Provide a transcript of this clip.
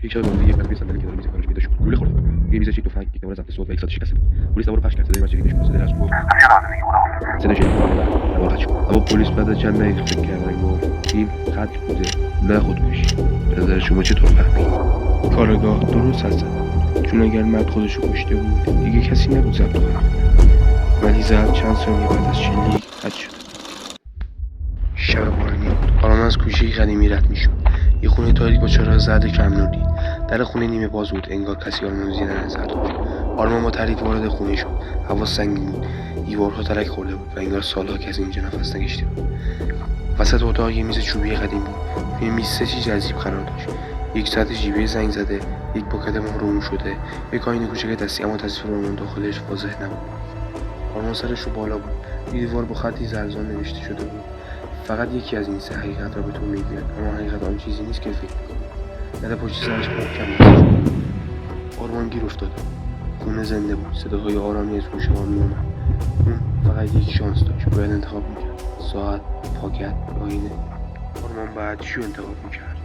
یک شب بازی یک قضیه صندلی کنار میز کارش پیدا شد. لوله خورد. روی میز چی تفنگ یک نوار ضبط صوت و یک ساعت شکسته بود. پلیس نوار پخش کرد. صدای مسئولین نشون صدای رسم گفت صدای شنید نوار قطع شد. اما پلیس بعد از چند دقیقه فکر کردن گفت این خط بوده نه خودکشی. به نظر شما چطور فهمید؟ کارگاه درست هست، چون اگر مرد خودشو کشته بود دیگه کسی نبود ضبط کنه. ولی زد چند ثانیه بعد از شلیک قطع شد. شب بارونی بود. آرام از کوچه‌ای قدیمی رد میشد. یه خونه تاریک با چراغ زرد کم‌نور دید. در خونه نیمه باز بود، انگار کسی آرمان زدن نظر داشت. آرمان با تردید وارد خونه شد. هوا سنگین بود، دیوارها ترک خورده بود و انگار سالها کسی اینجا نفس نکشیده بود. وسط اتاق یه میز چوبی قدیم بود. روی میز سه چیز عجیب قرار داشت: یک ساعت جیبی زنگ زده، یک پاکت مهر اون شده، یک آینه کوچک دستی، اما تصویر آرمان داخلش واضح نبود. آرمان سرش رو بالا بود. روی دیوار با خطی زرزان نوشته شده بود: فقط یکی از این سه حقیقت را به تو میگوید، اما حقیقت آن چیزی نیست که فکر می‌کنی. نده پشت سرش محکم بست. آرمان گیر افتاد. خونه زنده بود. صداهای آرامی از گوش ما می‌آمد. اون فقط یک شانس داشت. باید انتخاب می‌کرد: ساعت، پاکت، آینه. آرمان بعد چی انتخاب می‌کرد؟